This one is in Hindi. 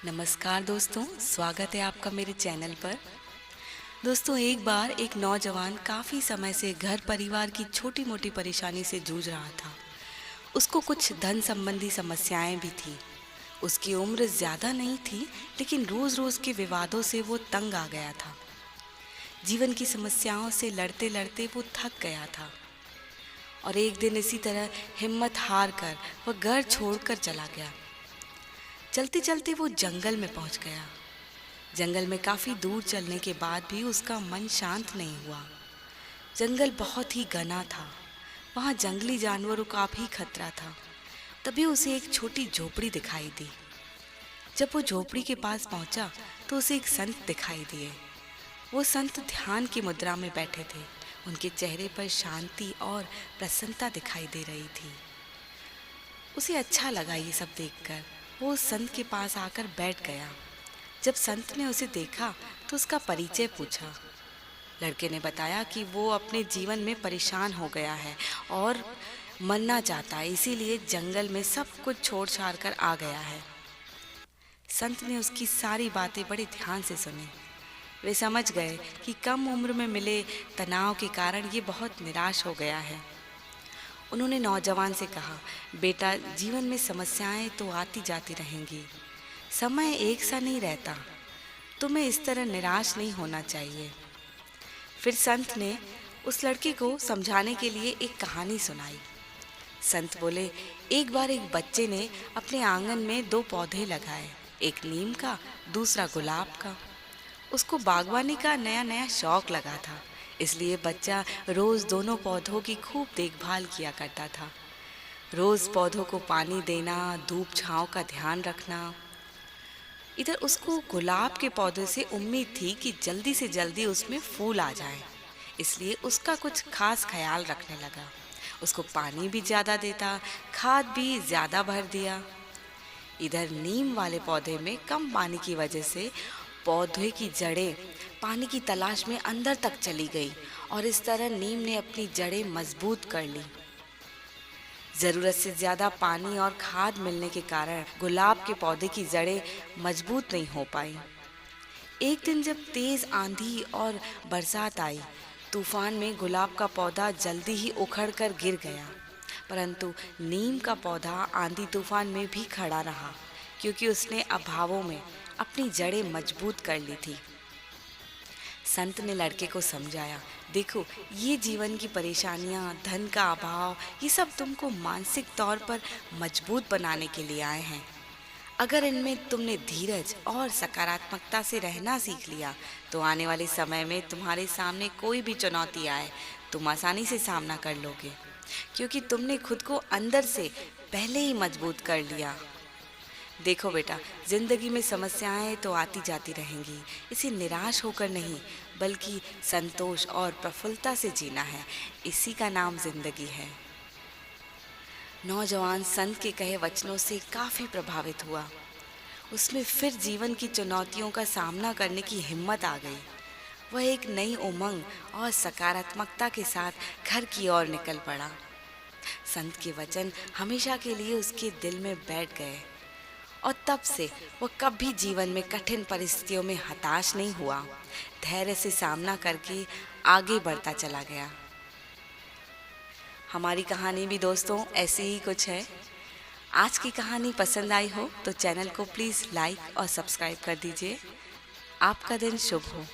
नमस्कार दोस्तों, स्वागत है आपका मेरे चैनल पर। दोस्तों, एक बार एक नौजवान काफ़ी समय से घर परिवार की छोटी मोटी परेशानी से जूझ रहा था। उसको कुछ धन संबंधी समस्याएं भी थी। उसकी उम्र ज़्यादा नहीं थी, लेकिन रोज़ रोज़ के विवादों से वो तंग आ गया था। जीवन की समस्याओं से लड़ते लड़ते वो थक गया था और एक दिन इसी तरह हिम्मत हार कर वह घर छोड़कर चला गया। चलते चलते वो जंगल में पहुंच गया। जंगल में काफ़ी दूर चलने के बाद भी उसका मन शांत नहीं हुआ। जंगल बहुत ही घना था। वहाँ जंगली जानवरों का भी खतरा था। तभी उसे एक छोटी झोपड़ी दिखाई दी। जब वो झोपड़ी के पास पहुंचा तो उसे एक संत दिखाई दिए। वो संत ध्यान की मुद्रा में बैठे थे। उनके चेहरे पर शांति और प्रसन्नता दिखाई दे रही थी। उसे अच्छा लगा ये सब देखकर। वो उस संत के पास आकर बैठ गया। जब संत ने उसे देखा तो उसका परिचय पूछा। लड़के ने बताया कि वो अपने जीवन में परेशान हो गया है और मरना चाहता है, इसीलिए जंगल में सब कुछ छोड़ छाड़ कर आ गया है। संत ने उसकी सारी बातें बड़े ध्यान से सुनी। वे समझ गए कि कम उम्र में मिले तनाव के कारण ये बहुत निराश हो गया है। उन्होंने नौजवान से कहा, बेटा, जीवन में समस्याएं तो आती जाती रहेंगी। समय एक सा नहीं रहता। तुम्हें इस तरह निराश नहीं होना चाहिए। फिर संत ने उस लड़के को समझाने के लिए एक कहानी सुनाई। संत बोले, एक बार एक बच्चे ने अपने आंगन में 2 पौधे लगाए, एक नीम का, दूसरा गुलाब का। उसको बागवानी का नया नया शौक लगा था, इसलिए बच्चा रोज दोनों पौधों की खूब देखभाल किया करता था। रोज पौधों को पानी देना, धूप छांव का ध्यान रखना। इधर उसको गुलाब के पौधे से उम्मीद थी कि जल्दी से जल्दी उसमें फूल आ जाए, इसलिए उसका कुछ खास ख्याल रखने लगा। उसको पानी भी ज़्यादा देता, खाद भी ज़्यादा भर दिया। इधर नीम वाले पौधे में कम पानी की वजह से पौधे की जड़ें पानी की तलाश में अंदर तक चली गई और इस तरह नीम ने अपनी जड़ें मजबूत कर ली। ज़रूरत से ज़्यादा पानी और खाद मिलने के कारण गुलाब के पौधे की जड़ें मजबूत नहीं हो पाई। एक दिन जब तेज़ आंधी और बरसात आई, तूफान में गुलाब का पौधा जल्दी ही उखड़कर गिर गया, परंतु नीम का पौधा आंधी तूफान में भी खड़ा रहा, क्योंकि उसने अभावों में अपनी जड़ें मजबूत कर ली थी। संत ने लड़के को समझाया, देखो, ये जीवन की परेशानियाँ, धन का अभाव, ये सब तुमको मानसिक तौर पर मजबूत बनाने के लिए आए हैं। अगर इनमें तुमने धीरज और सकारात्मकता से रहना सीख लिया तो आने वाले समय में तुम्हारे सामने कोई भी चुनौती आए, तुम आसानी से सामना कर लोगे, क्योंकि तुमने खुद को अंदर से पहले ही मजबूत कर लिया। देखो बेटा, जिंदगी में समस्याएं तो आती जाती रहेंगी, इसे निराश होकर नहीं बल्कि संतोष और प्रफुल्लता से जीना है। इसी का नाम जिंदगी है। नौजवान संत के कहे वचनों से काफ़ी प्रभावित हुआ। उसमें फिर जीवन की चुनौतियों का सामना करने की हिम्मत आ गई। वह एक नई उमंग और सकारात्मकता के साथ घर की ओर निकल पड़ा। संत के वचन हमेशा के लिए उसके दिल में बैठ गए और तब से वह कभी जीवन में कठिन परिस्थितियों में हताश नहीं हुआ। धैर्य से सामना करके आगे बढ़ता चला गया। हमारी कहानी भी दोस्तों ऐसी ही कुछ है। आज की कहानी पसंद आई हो तो चैनल को प्लीज़ लाइक और सब्सक्राइब कर दीजिए। आपका दिन शुभ हो।